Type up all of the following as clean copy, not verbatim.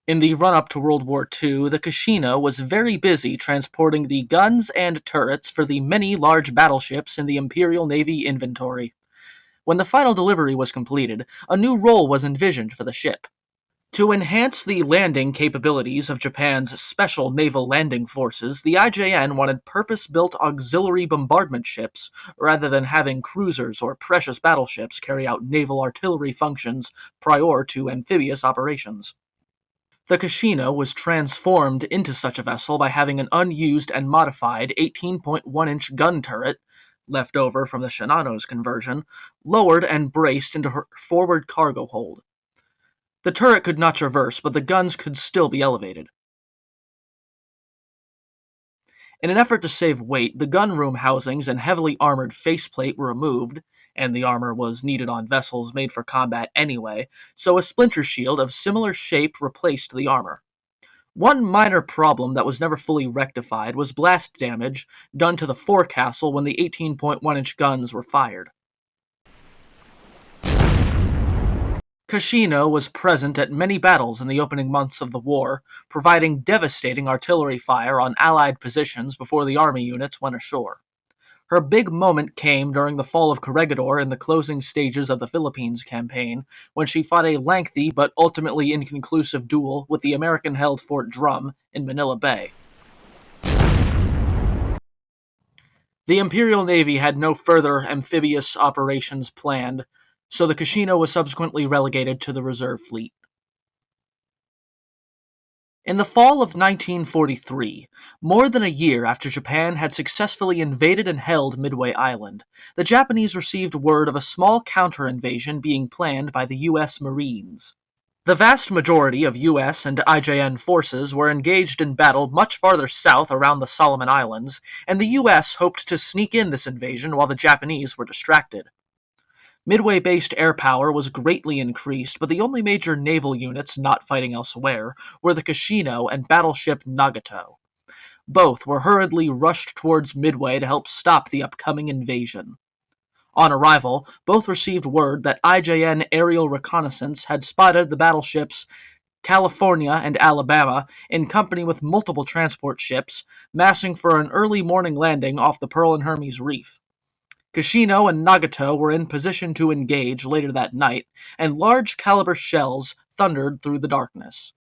In the run-up to World War II, the Kashino was very busy transporting the guns and turrets for the many large battleships in the Imperial Navy inventory. When the final delivery was completed, a new role was envisioned for the ship. To enhance the landing capabilities of Japan's special naval landing forces, the IJN wanted purpose-built auxiliary bombardment ships rather than having cruisers or precious battleships carry out naval artillery functions prior to amphibious operations. The Kashino was transformed into such a vessel by having an unused and modified 18.1-inch gun turret, left over from the Shinano's conversion, lowered and braced into her forward cargo hold. The turret could not traverse, but the guns could still be elevated. In an effort to save weight, the gunroom housings and heavily armored faceplate were removed, and the armor was needed on vessels made for combat anyway, so a splinter shield of similar shape replaced the armor. One minor problem that was never fully rectified was blast damage done to the forecastle when the 18.1-inch guns were fired. Kashino was present at many battles in the opening months of the war, providing devastating artillery fire on Allied positions before the army units went ashore. Her big moment came during the fall of Corregidor in the closing stages of the Philippines campaign, when she fought a lengthy but ultimately inconclusive duel with the American-held Fort Drum in Manila Bay. The Imperial Navy had no further amphibious operations planned, so the Kashino was subsequently relegated to the reserve fleet. In the fall of 1943, more than a year after Japan had successfully invaded and held Midway Island, the Japanese received word of a small counter-invasion being planned by the U.S. Marines. The vast majority of U.S. and IJN forces were engaged in battle much farther south around the Solomon Islands, and the U.S. hoped to sneak in this invasion while the Japanese were distracted. Midway-based air power was greatly increased, but the only major naval units not fighting elsewhere were the Kashino and battleship Nagato. Both were hurriedly rushed towards Midway to help stop the upcoming invasion. On arrival, both received word that IJN aerial reconnaissance had spotted the battleships California and Alabama in company with multiple transport ships, massing for an early morning landing off the Pearl and Hermes Reef. Kashino and Nagato were in position to engage later that night, and large-caliber shells thundered through the darkness.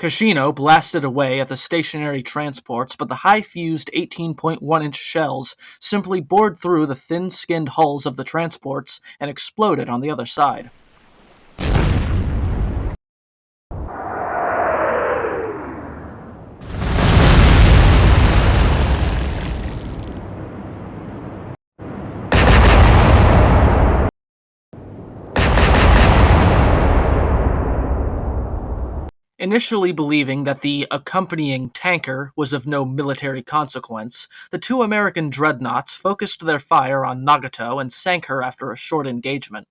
Kashino blasted away at the stationary transports, but the high-fused 18.1-inch shells simply bored through the thin-skinned hulls of the transports and exploded on the other side. Initially believing that the accompanying tanker was of no military consequence, the two American dreadnoughts focused their fire on Nagato and sank her after a short engagement.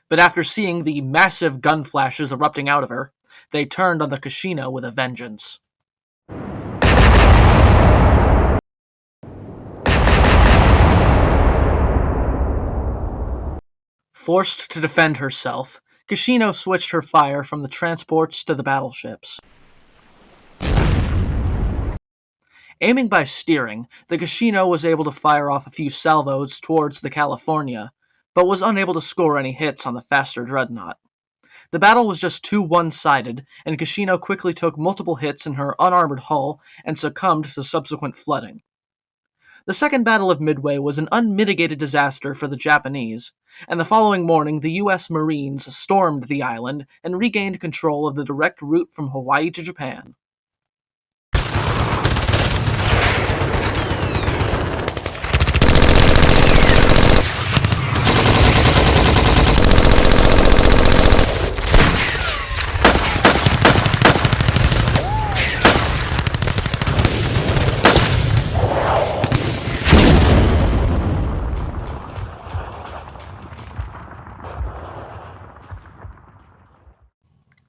But after seeing the massive gun flashes erupting out of her, they turned on the Kashino with a vengeance. Forced to defend herself, Kashino switched her fire from the transports to the battleships. Aiming by steering, the Kashino was able to fire off a few salvos towards the California, but was unable to score any hits on the faster dreadnought. The battle was just too one-sided, and Kashino quickly took multiple hits in her unarmored hull and succumbed to subsequent flooding. The Second Battle of Midway was an unmitigated disaster for the Japanese, and the following morning the U.S. Marines stormed the island and regained control of the direct route from Hawaii to Japan.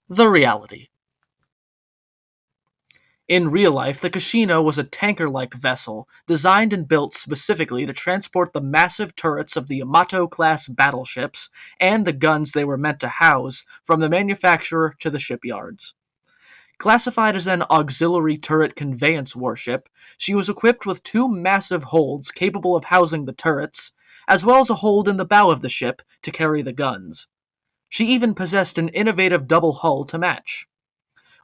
The reality. In real life, the Kashino was a tanker-like vessel designed and built specifically to transport the massive turrets of the Yamato-class battleships and the guns they were meant to house from the manufacturer to the shipyards. Classified as an auxiliary turret conveyance warship, she was equipped with two massive holds capable of housing the turrets, as well as a hold in the bow of the ship to carry the guns. She even possessed an innovative double hull to match.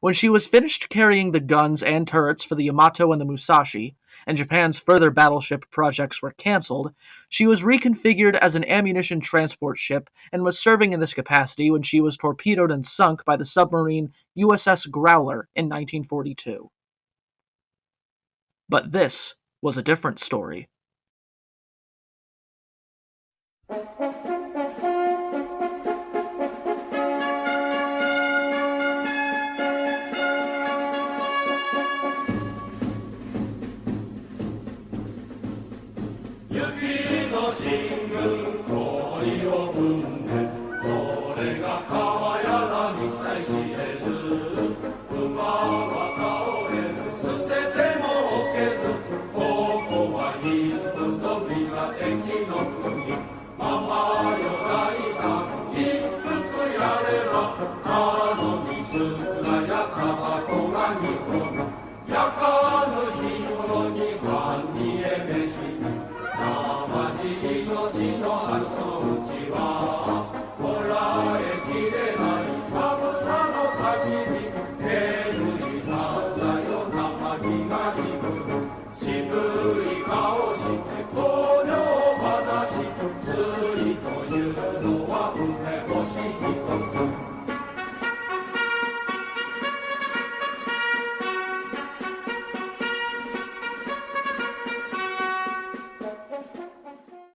When she was finished carrying the guns and turrets for the Yamato and the Musashi, and Japan's further battleship projects were cancelled, she was reconfigured as an ammunition transport ship and was serving in this capacity when she was torpedoed and sunk by the submarine USS Growler in 1942. But this was a different story. Yuki no Shingun 恋を踏んでこれが川やらにさえ知れず馬は倒れる捨てても置けずここはヒップゾビが敵の国ママよライダー一服やれば頼みする